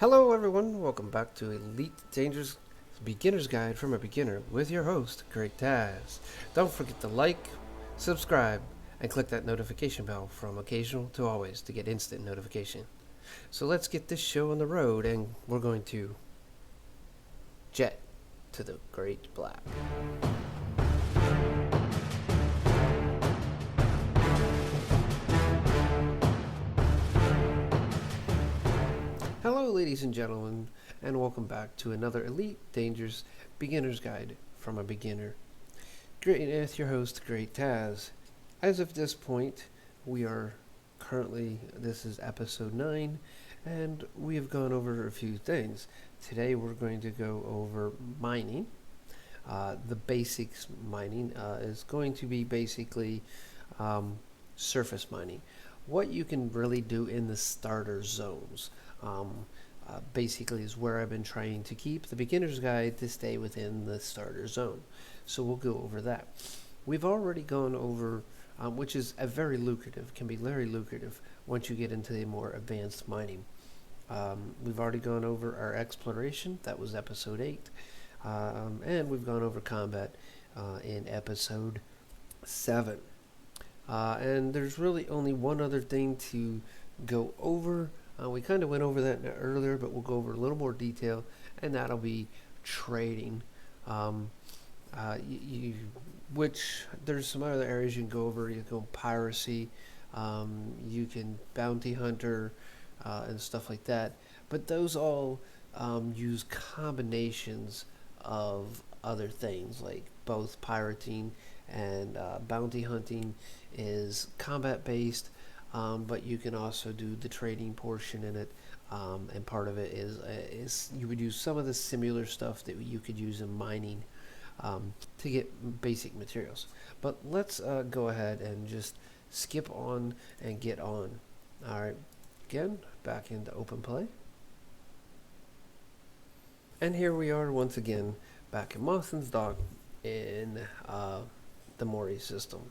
Hello everyone, welcome back to Elite Dangerous Beginner's Guide from a Beginner with your host, GreatTaz. Don't forget to like, subscribe, and click that notification bell from occasional to always to get instant notification. So let's get this show on the road and we're going to jet to the Great Black. Hello ladies and gentlemen, and welcome back to another Elite Dangerous Beginner's Guide from a Beginner. With your host, GreatTaz. As of this point, we are this is episode 9, and we have gone over a few things. Today we're going to go over mining. The basics mining is going to be basically surface mining. What you can really do in the starter zones. Basically is where I've been trying to keep the beginner's guide to stay within the starter zone. So we'll go over that. We've already gone over, which is can be very lucrative once you get into the more advanced mining. We've already gone over our exploration, that was episode 8, and we've gone over combat in episode 7. And there's really only one other thing to go over. We kind of went over that earlier, but we'll go over a little more detail, and that'll be trading. Which there's some other areas you can go over. You can go piracy, you can bounty hunter, and stuff like that. But those all use combinations of other things, like both pirating and bounty hunting is combat based. But you can also do the trading portion in it, and part of it is you would use some of the similar stuff that you could use in mining to get basic materials. But let's go ahead and just skip on and get on. Alright, again, back into open play. And here we are once again, back in Mawson's Dock in the Mori system.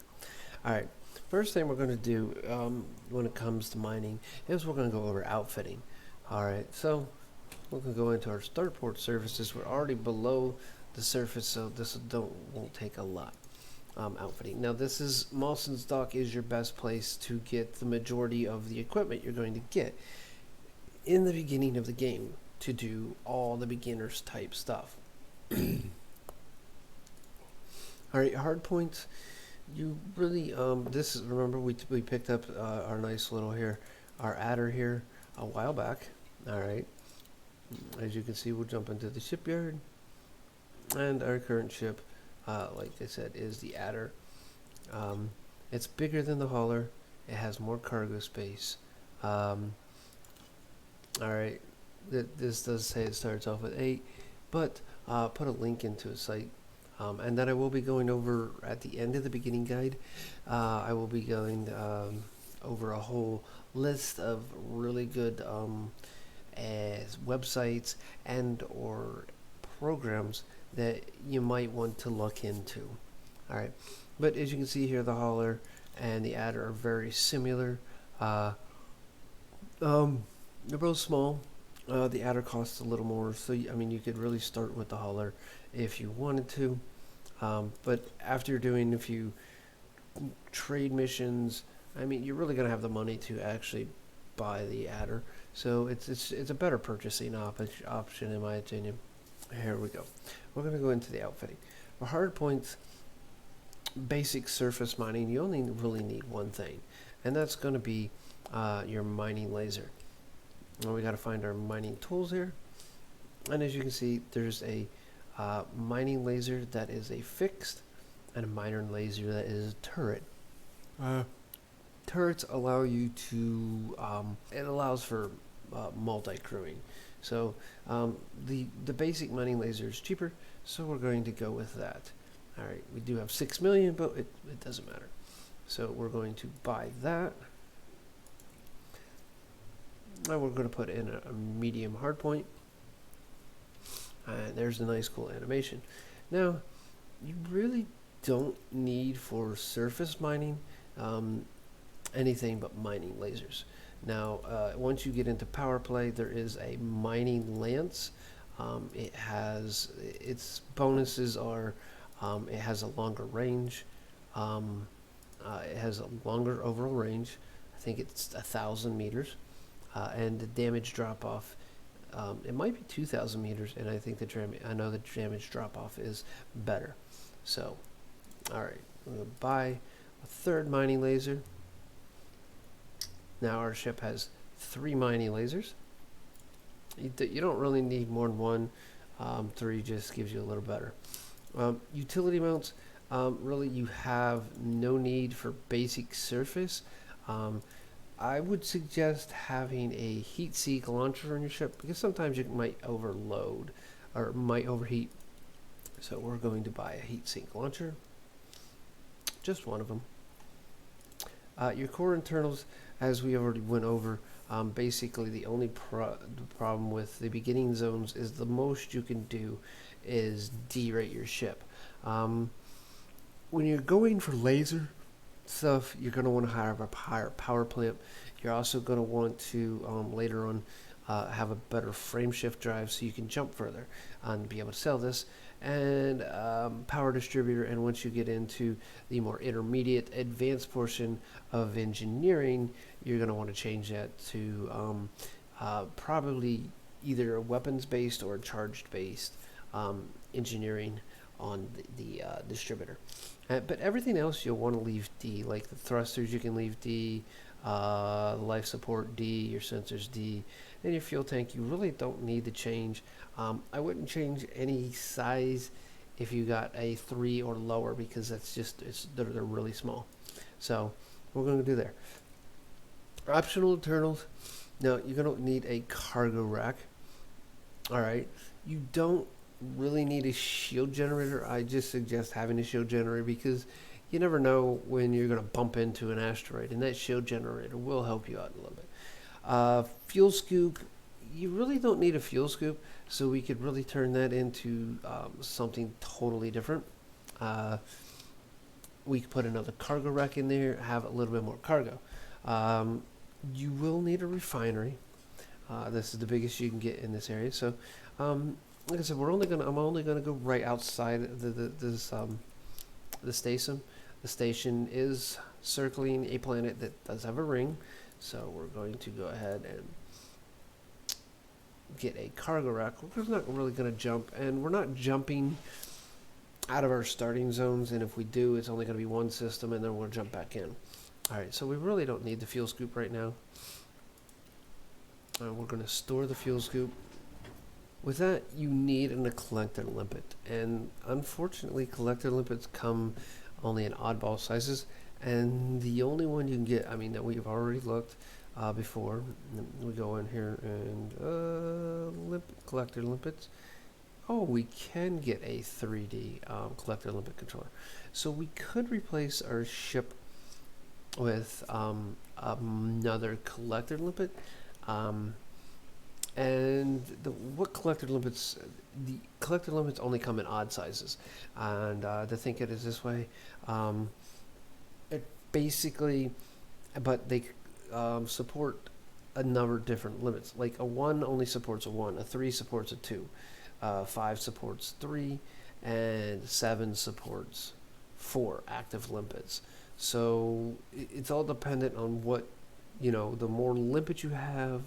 Alright. First thing we're going to do when it comes to mining is we're going to go over outfitting. Alright, so we're going to go into our starport services. We're already below the surface, so this won't take a lot. Outfitting. Now this is Mawson's Dock is your best place to get the majority of the equipment you're going to get in the beginning of the game to do all the beginners type stuff. Alright, hard points. You really remember we picked up our nice little our adder here a while back. All right, as you can see, we'll jump into the shipyard, and our current ship, like I said, is the adder. It's bigger than the hauler. It has more cargo space. All right, this does say it starts off with 8, but put a link into a site. And then I will be going over at the end of the beginning guide. I will be going over a whole list of really good websites and or programs that you might want to look into. All right, but as you can see here, the hauler and the adder are very similar. They're both small. The adder costs a little more, so you could really start with the hauler if you wanted to, but after you're doing a few trade missions, you're really gonna have the money to actually buy the adder. So it's a better purchasing option in my opinion. Here we go. We're gonna go into the outfitting. For hard points, basic surface mining, you only really need one thing, and that's gonna be your mining laser. Well, we got to find our mining tools here, and as you can see, there's a mining laser that is a fixed and a mining laser that is a turret. Turrets allow you to it allows for multi-crewing, so the basic mining laser is cheaper, so we're going to go with that. Alright, we do have 6 million, but it doesn't matter, so we're going to buy that. Now we're going to put in a medium hardpoint. And there's a nice cool animation. Now, you really don't need for surface mining anything but mining lasers. Now, once you get into power play, there is a mining lance. It has its bonuses are it has a longer range. It has a longer overall range. I think it's 1,000 meters, and the damage drop off. It might be 2,000 meters, and I think I know the damage drop off is better. So, all right, I'm gonna buy a third mining laser. Now our ship has 3 mining lasers. You don't really need more than one. 3 just gives you a little better. Utility mounts, really you have no need for basic surface. I would suggest having a heat seek launcher on your ship because sometimes you might overload or might overheat. So we're going to buy a heat sink launcher, just one of them. Your core internals, as we already went over, basically the only problem with the beginning zones is the most you can do is derate your ship. When you're going for laser stuff, you're going to want to have a higher power plant. You're also going to want to later on have a better frame shift drive so you can jump further and be able to sell this, and power distributor. And once you get into the more intermediate advanced portion of engineering, you're going to want to change that to probably either weapons based or charged based engineering on the distributor. But everything else you'll want to leave D, like the thrusters you can leave D, life support D, your sensors D, and your fuel tank you really don't need to change. I wouldn't change any size if you got a 3 or lower because that's just they're really small. So we're going to do there. Optional internals. Now you're going to need a cargo rack. All right, you don't really need a shield generator. I just suggest having a shield generator because you never know when you're going to bump into an asteroid, and that shield generator will help you out a little bit. Fuel scoop, you really don't need a fuel scoop, so we could really turn that into something totally different. We could put another cargo rack in there, have a little bit more cargo. You will need a refinery. This is the biggest you can get in this area. So, like I said, I'm only gonna go right outside the station. The station is circling a planet that does have a ring, so we're going to go ahead and get a cargo rack. We're not really gonna jump, and we're not jumping out of our starting zones. And if we do, it's only gonna be one system, and then we'll jump back in. All right, so we really don't need the fuel scoop right now. We're going to store the fuel scoop. With that, you need a collector limpet, and unfortunately, collector limpets come only in oddball sizes, and the only one you can get, I mean, that we've already looked before. We go in here and collector limpets. Oh, we can get a 3D collector limpet controller, so we could replace our ship with another collector limpet. And the collector limpets only come in odd sizes, and to think it is this way, it basically, but they support a number of different limits. Like a 1 only supports a 1, a 3 supports a 2, 5 supports 3, and 7 supports 4 active limpets. So it's all dependent on what, the more limpet you have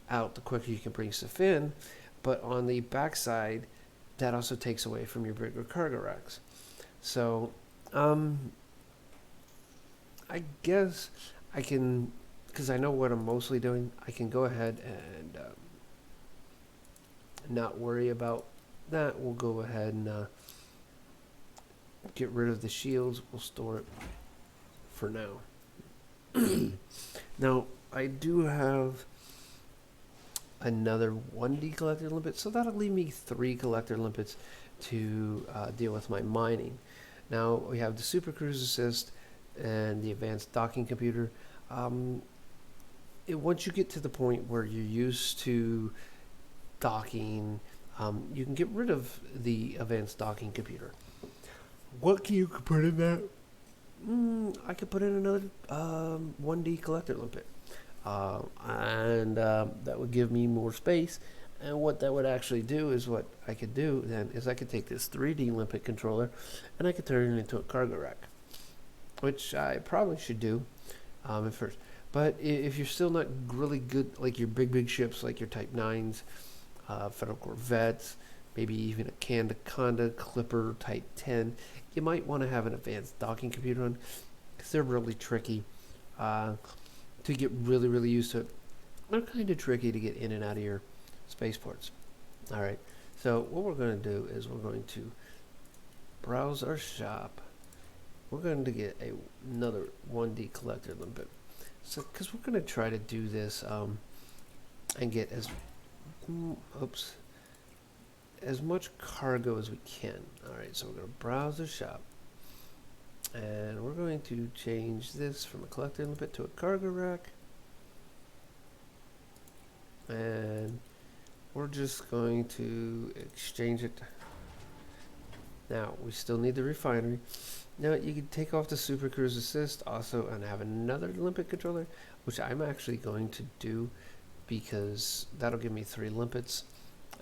out, the quicker you can bring stuff in. But on the backside, that also takes away from your bigger cargo racks. So I guess I can, because I know what I'm mostly doing, I can go ahead and not worry about that. We'll go ahead and get rid of the shields. We'll store it for now. Now, I do have another 1D collector limpet, so that'll leave me 3 collector limpets to deal with my mining. Now, we have the Super Cruise Assist and the Advanced Docking Computer. Once you get to the point where you're used to docking, you can get rid of the Advanced Docking Computer. What can you put in that? I could put in another 1D collector limpet. and that would give me more space. And what that would actually do is what I could do then is I could take this 3D limpet controller and I could turn it into a cargo rack, which I probably should do at first. But if you're still not really good, like your big ships, like your Type 9s, Federal Corvettes, maybe even a Anaconda Clipper Type 10, you might want to have an advanced docking computer on, because they're really tricky to get really used to it. They're kind of tricky to get in and out of your spaceports. All right, so what we're going to do is we're going to browse our shop. We're going to get another 1D collector limpet. So, because we're going to try to do this and get as much cargo as we can. All right, so we're going to browse the shop, and we're going to change this from a collector limpet to a cargo rack, and we're just going to exchange it. Now we still need the refinery. Now you can take off the Super Cruise Assist also and have another limpet controller, which I'm actually going to do because that'll give me 3 limpets,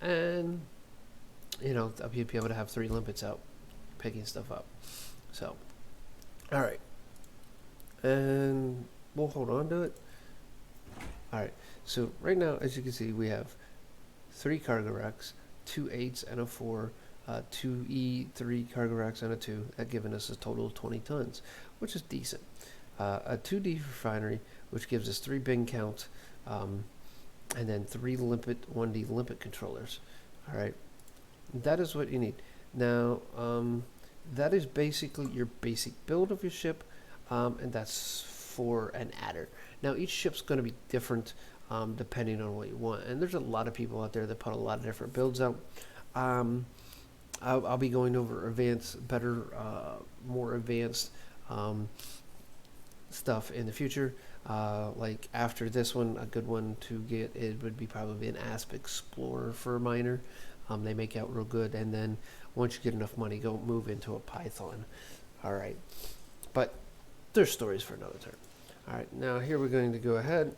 and I'll be able to have 3 limpets out picking stuff up. So, all right, and we'll hold on to it. All right, so right now, as you can see, we have 3 cargo racks, 2 8s and a 4. 2 E3 cargo racks and a 2, that giving us a total of 20 tons, which is decent. A 2D refinery, which gives us 3 bin counts, and then 3 limpet 1D limpet controllers. All right, that is what you need. Now, that is basically your basic build of your ship, and that's for an adder. Now, each ship's going to be different depending on what you want, and there's a lot of people out there that put a lot of different builds out. I'll be going over more advanced stuff in the future. Like after this one, a good one to get it would be probably an Asp Explorer for a miner. They make out real good, and then once you get enough money, go move into a Python. All right, but there's stories for another time. All right, now here we're going to go ahead,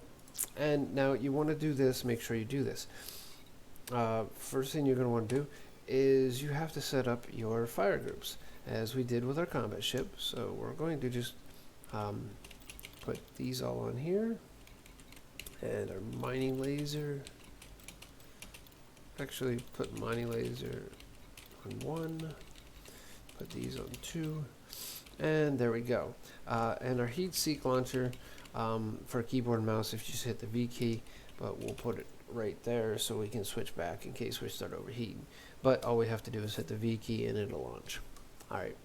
and now you want to do this. Make sure you do this. First thing you're going to want to do is you have to set up your fire groups, as we did with our combat ship. So we're going to just put these all on here, and our mining laser. Actually, put mining laser on 1, put these on 2, and there we go. And our heat seek launcher for keyboard and mouse, if you just hit the V key, but we'll put it right there so we can switch back in case we start overheating. But all we have to do is hit the V key and it'll launch. All right.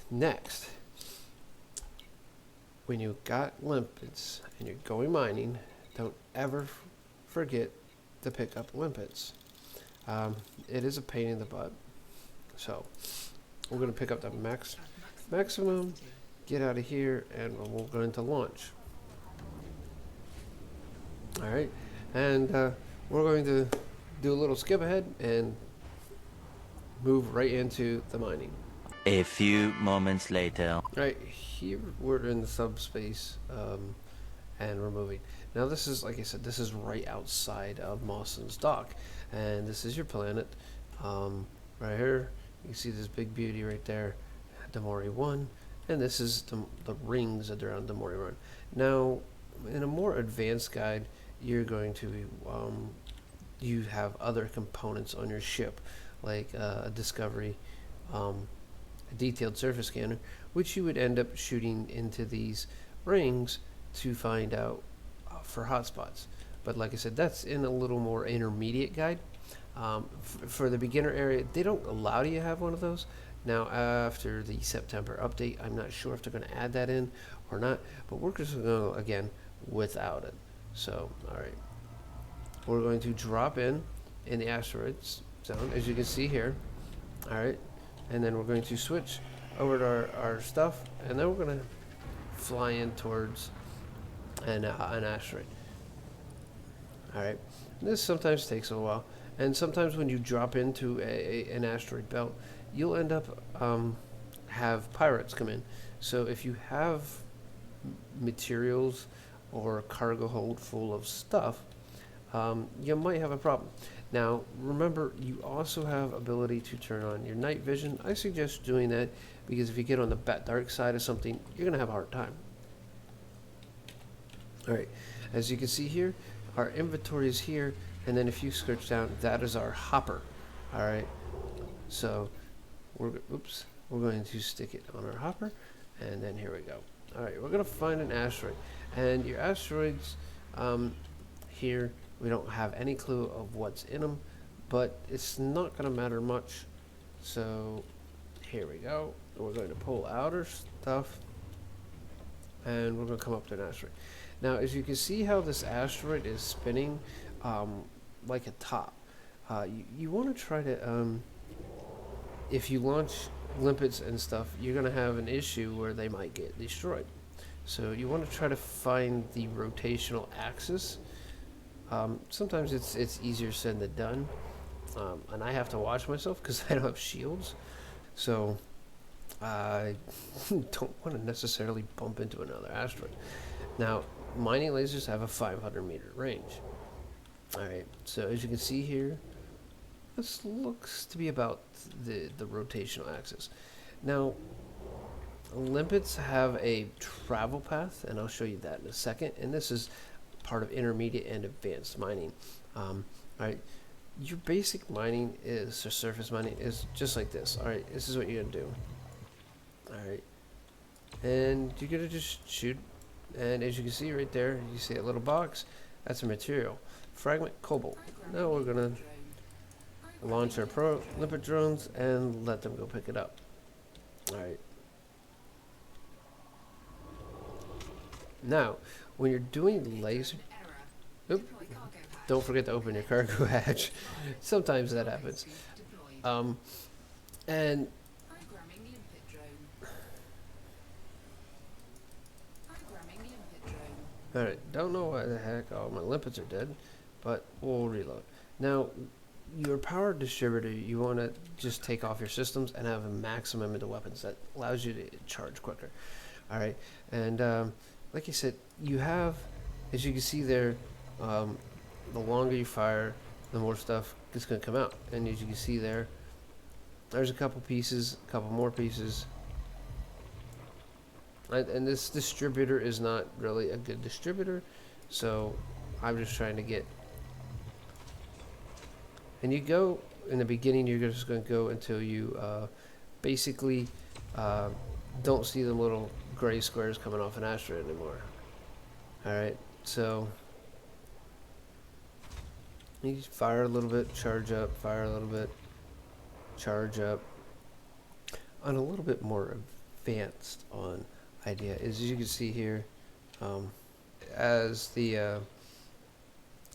Next, when you got limpets and you're going mining, don't ever forget to pick up limpets. It is a pain in the butt. So we're going to pick up the maximum, get out of here, and we'll go into launch. All right, and we're going to do a little skip ahead and move right into the mining. A few moments later. All right, here we're in the subspace, and we're moving. Now this is, like I said, this is right outside of Mawson's dock, and this is your planet. Right here, you can see this big beauty right there, Demori 1, and this is the rings that are on Demori 1. Now, in a more advanced guide, you're going to you have other components on your ship, like a discovery, a detailed surface scanner, which you would end up shooting into these rings to find out for hotspots. But like I said, that's in a little more intermediate guide. For the beginner area, they don't allow you to have one of those. Now, after the September update, I'm not sure if they're going to add that in or not, but we're just going to go again without it. So, all right, we're going to drop in the asteroids zone, as you can see here. All right, and then we're going to switch over to our stuff, and then we're going to fly in towards an asteroid. All right, this sometimes takes a while, and sometimes when you drop into an asteroid belt, you'll end up have pirates come in. So if you have materials or a cargo hold full of stuff, you might have a problem. Now, remember, you also have ability to turn on your night vision. I suggest doing that because if you get on the dark side of something, you're going to have a hard time. All right, as you can see here, our inventory is here, and then if you search down, that is our hopper. All right, so we're going to stick it on our hopper, and then here we go. All right, we're going to find an asteroid, and your asteroids here, we don't have any clue of what's in them, but it's not going to matter much. So here we go. We're going to pull out our stuff, and we're going to come up to an asteroid. Now, as you can see how this asteroid is spinning like a top, you want to try to, if you launch limpets and stuff, you're going to have an issue where they might get destroyed. So you want to try to find the rotational axis. Sometimes it's easier said than done, and I have to watch myself because I don't have shields, so I don't want to necessarily bump into another asteroid. Now, mining lasers have a 500-meter range. Alright, so as you can see here, this looks to be about the rotational axis. Now, limpets have a travel path, and I'll show you that in a second, and this is part of intermediate and advanced mining. Alright, your basic mining is, or surface mining, is just like this. Alright, this is what you're going to do. Alright, and you're going to just shoot, and as you can see right there, you see a little box, that's a material. Fragment cobalt. Now we're going to launch our limpet drones and let them go pick it up. Alright. Now, when you're doing laser... don't forget to open your cargo hatch. Sometimes that happens. And... Alright, don't know why the heck all my limpets are dead, but we'll reload. Now, your power distributor, you want to just take off your systems and have a maximum into weapons. That allows you to charge quicker. Alright, and like I said, you have, as you can see there, the longer you fire, the more stuff is going to come out. And as you can see there, there's a couple pieces, a couple more pieces. And this distributor is not really a good distributor, so I'm just trying to get... And you go, in the beginning, you're just going to go until you basically don't see the little gray squares coming off an asteroid anymore. Alright, so you just fire a little bit, charge up, fire a little bit, charge up. On a little bit more advanced on idea is, as you can see here, as the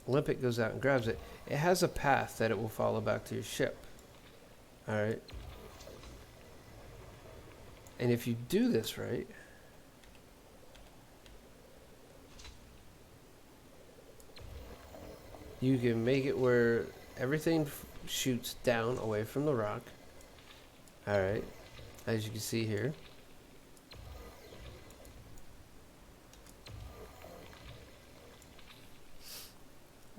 limpet goes out and grabs it, it has a path that it will follow back to your ship. Alright. And if you do this right, you can make it where everything shoots down away from the rock. Alright. As you can see here.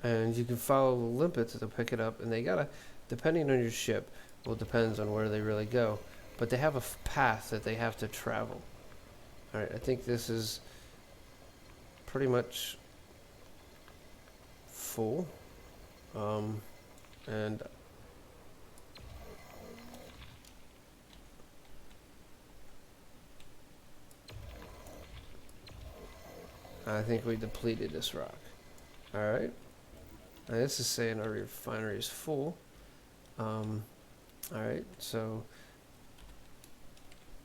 And you can follow the limpets to pick it up, and they gotta, depending on your ship, well, depends on where they really go, but they have a path that they have to travel. Alright, I think this is pretty much full. And I think we depleted this rock. Alright. Now this is saying our refinery is full. Alright, so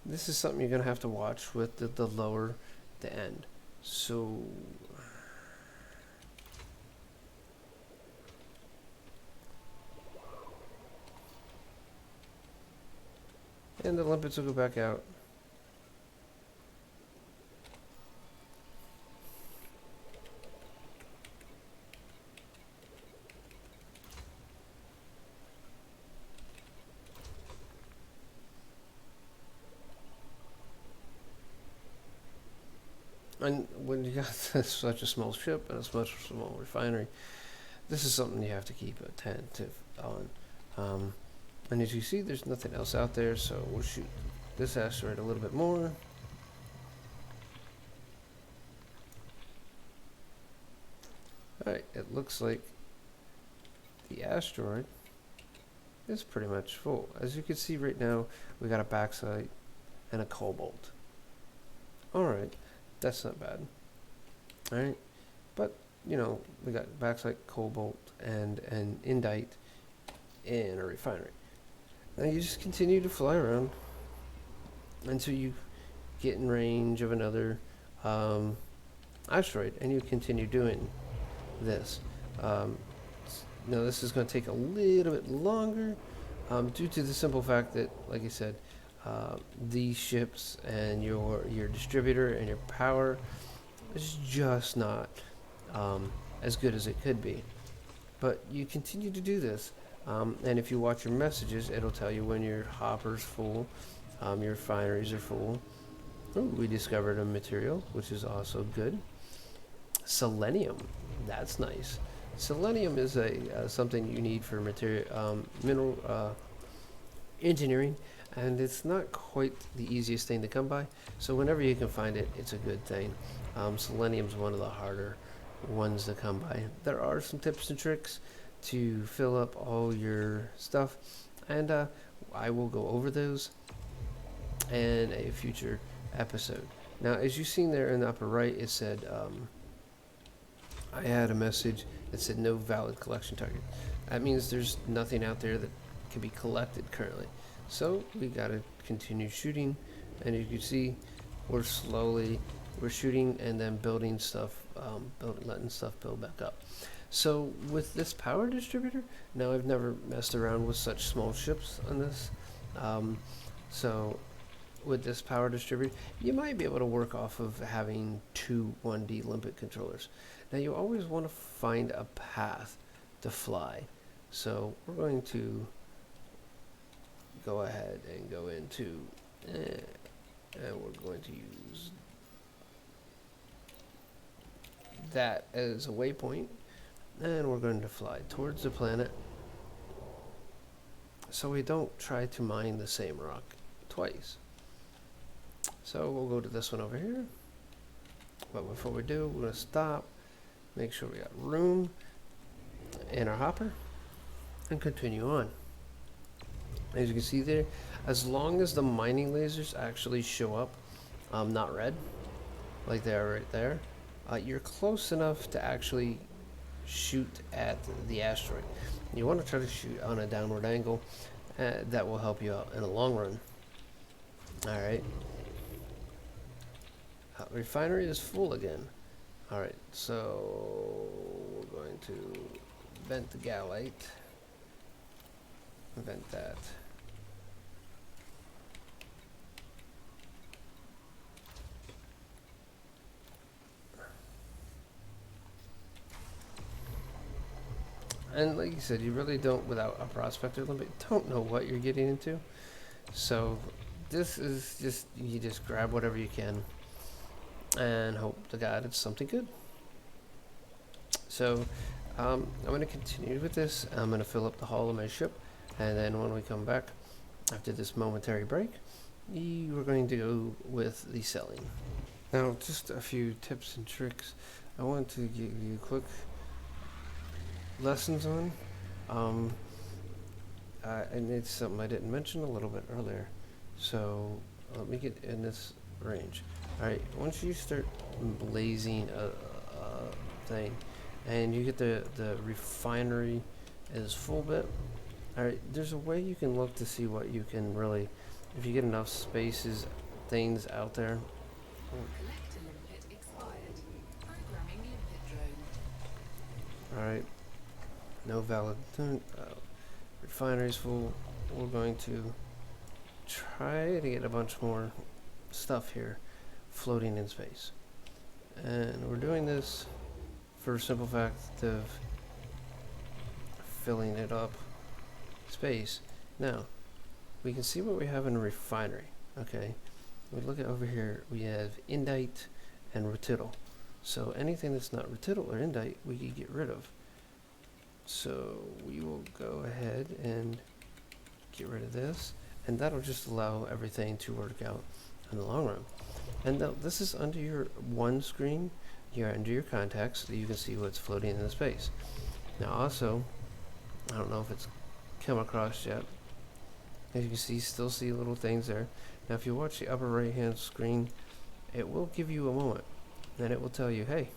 this is something you're going to have to watch with the lower the end. So and the limpets will go back out. And when you got such a small ship and a such a small refinery, this is something you have to keep attentive on. And as you see, there's nothing else out there, so we'll shoot this asteroid a little bit more. Alright, it looks like the asteroid is pretty much full. As you can see right now, we got a backside and a cobalt. Alright, that's not bad. Alright, but, you know, we got backside, cobalt, and an indite in a refinery. Now you just continue to fly around until you get in range of another asteroid, and you continue doing this. Now this is going to take a little bit longer due to the simple fact that, like I said, these ships and your distributor and your power is just not as good as it could be. But you continue to do this, and if you watch your messages, it'll tell you when your hopper's full, your refineries are full. Ooh, we discovered a material, which is also good. Selenium, that's nice. Selenium is something you need for mineral engineering, and it's not quite the easiest thing to come by. So whenever you can find it, it's a good thing. Selenium's one of the harder ones to come by. There are some tips and tricks to fill up all your stuff, and I will go over those in a future episode. Now, as you've seen there in the upper right, it said I had a message that said no valid collection target. That means there's nothing out there that can be collected currently. So we gotta continue shooting, and you can see we're shooting and then building stuff, letting stuff build back up. So with this power distributor, now I've never messed around with such small ships on this. So with this power distributor, you might be able to work off of having two 1D limpet controllers. Now you always want to find a path to fly. So we're going to go ahead and go into, and we're going to use that as a waypoint, and we're going to fly towards the planet so we don't try to mine the same rock twice. So we'll go to this one over here, but before we do, we're going to stop, make sure we got room in our hopper, and continue on. As you can see there, as long as the mining lasers actually show up not red like they are right there, you're close enough to actually shoot at the asteroid. You want to try to shoot on a downward angle. That will help you out in the long run. Alright. Refinery is full again. Alright, so we're going to vent the galite. Vent that. And like you said, you really don't, without a prospector limit, don't know what you're getting into. So this is just, you just grab whatever you can and hope to God it's something good. So I'm going to continue with this. I'm going to fill up the hull of my ship, and then when we come back after this momentary break, we're going to go with the selling. Now, just a few tips and tricks I want to give you quick lessons on, and it's something I didn't mention a little bit earlier. So let me get in this range. Alright, once you start blazing a thing, and you get the refinery is full bit, alright, there's a way you can look to see what you can really, if you get enough spaces, things out there. Alright, no valid refinery's full. We're going to try to get a bunch more stuff here floating in space, and we're doing this for a simple fact of filling it up space. Now we can see what we have in a refinery. Okay, we look at over here, we have indite and retitle. So anything that's not retitle or indite, we can get rid of. So we will go ahead and get rid of this, and that'll just allow everything to work out in the long run. And this is under your one screen here, under your contacts, so you can see what's floating in the space. Now also, I don't know if it's come across yet. As you can see, still see little things there. Now if you watch the upper right hand screen, it will give you a moment. Then it will tell you, hey,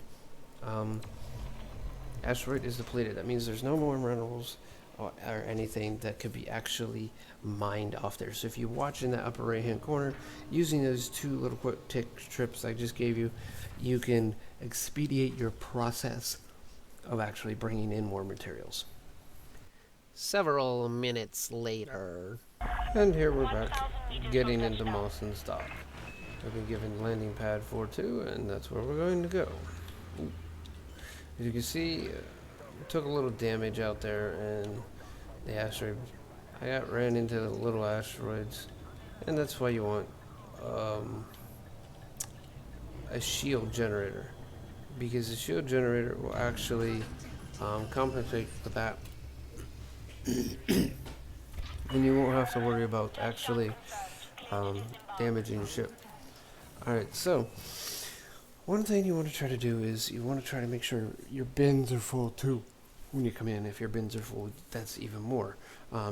asteroid is depleted. That means there's no more minerals or anything that could be actually mined off there. So if you watch in that upper right hand corner, using those two little quick tips I just gave you, you can expedite your process of actually bringing in more materials. Several minutes later. And here we're back, getting into Mawson's dock. I've been given landing pad 4-2, and that's where we're going to go. Ooh. As you can see, took a little damage out there, and the asteroid, I ran into the little asteroids, and that's why you want a shield generator, because the shield generator will actually compensate for that. And you won't have to worry about actually damaging your ship. Alright, so one thing you want to try to do is you want to try to make sure your bins are full too when you come in. If your bins are full, that's even more.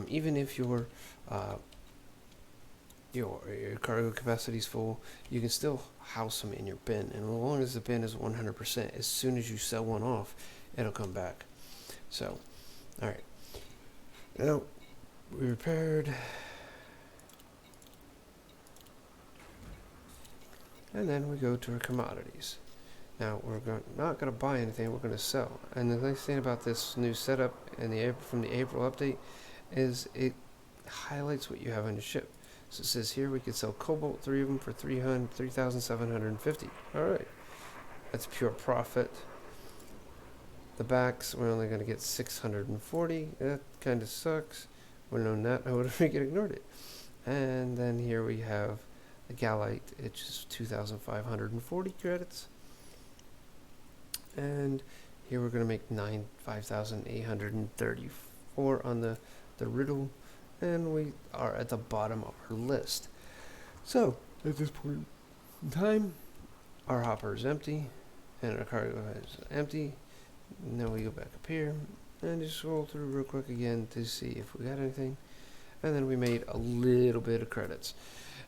Even if your cargo capacity is full, you can still house them in your bin. And as long as the bin is 100%, as soon as you sell one off, it'll come back. So, alright. Now, we repaired. And then we go to our commodities. Now, we're not going to buy anything, we're going to sell. And the nice thing about this new setup from the April update is it highlights what you have on your ship. So it says here we could sell cobalt, 3 of them for 3,750. Alright. That's pure profit. The backs, we're only going to get 640. That kind of sucks. Would have known that, I would have freaking ignored it. And then here we have the Galite, it's just 2,540 credits. And here we're going to make 5,834 on the riddle. And we are at the bottom of our list. So, at this point in time, our hopper is empty, and our cargo is empty. Now we go back up here, and just scroll through real quick again to see if we got anything. And then we made a little bit of credits.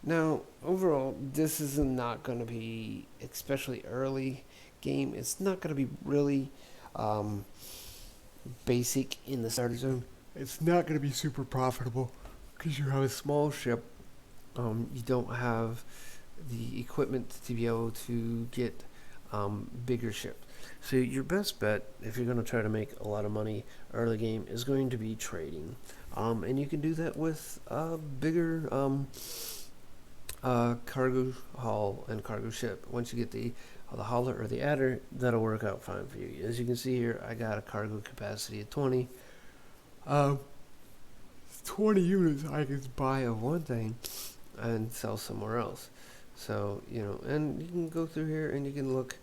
Now, overall, this is not going to be, especially early game, it's not going to be really basic in the starter zone. It's not going to be super profitable because you have a small ship. You don't have the equipment to be able to get bigger ship. So your best bet, if you're going to try to make a lot of money early game, is going to be trading. And you can do that with bigger cargo haul and cargo ship. Once you get the hauler or the adder, that'll work out fine for you. As you can see here, I got a cargo capacity of 20. 20 units I can buy of one thing and sell somewhere else. So, and you can go through here and you can look,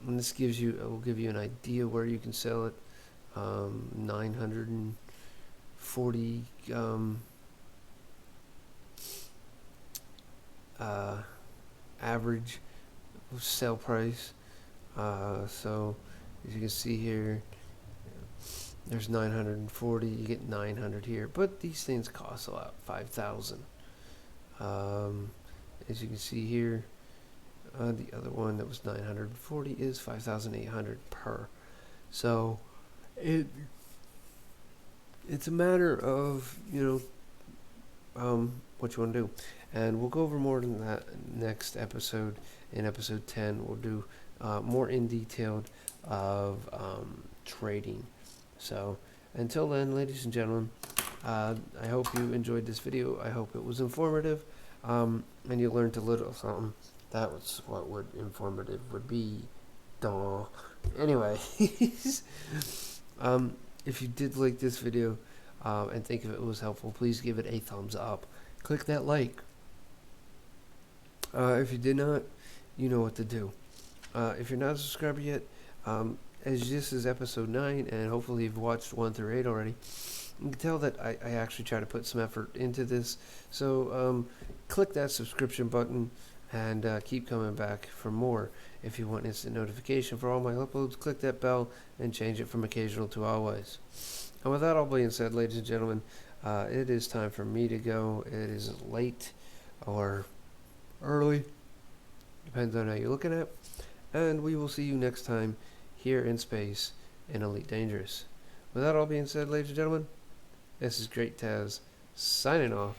and this will give you an idea where you can sell it. 940 average sale price. So as you can see here, there's 940. You get 900 here, but these things cost a lot, 5,000. As you can see here, the other one that was 940 is 5,800 per. So it's a matter of what you want to do, and we'll go over more in that next episode. In episode 10, we'll do more in detail of trading. So until then, ladies and gentlemen, I hope you enjoyed this video. I hope it was informative, and you learned a little something. That was what informative would be. Duh. Anyway, if you did like this video and think if it was helpful, please give it a thumbs up. Click that like. If you did not, you know what to do. If you're not a subscriber yet, as this is episode 9, and hopefully you've watched 1 through 8 already, you can tell that I actually try to put some effort into this. So click that subscription button and keep coming back for more. If you want instant notification for all my uploads, click that bell and change it from occasional to always. And with that all being said, ladies and gentlemen, it is time for me to go. It is late or early, depends on how you're looking at. And we will see you next time here in space in Elite Dangerous. With that all being said, ladies and gentlemen, this is GreatTaz signing off.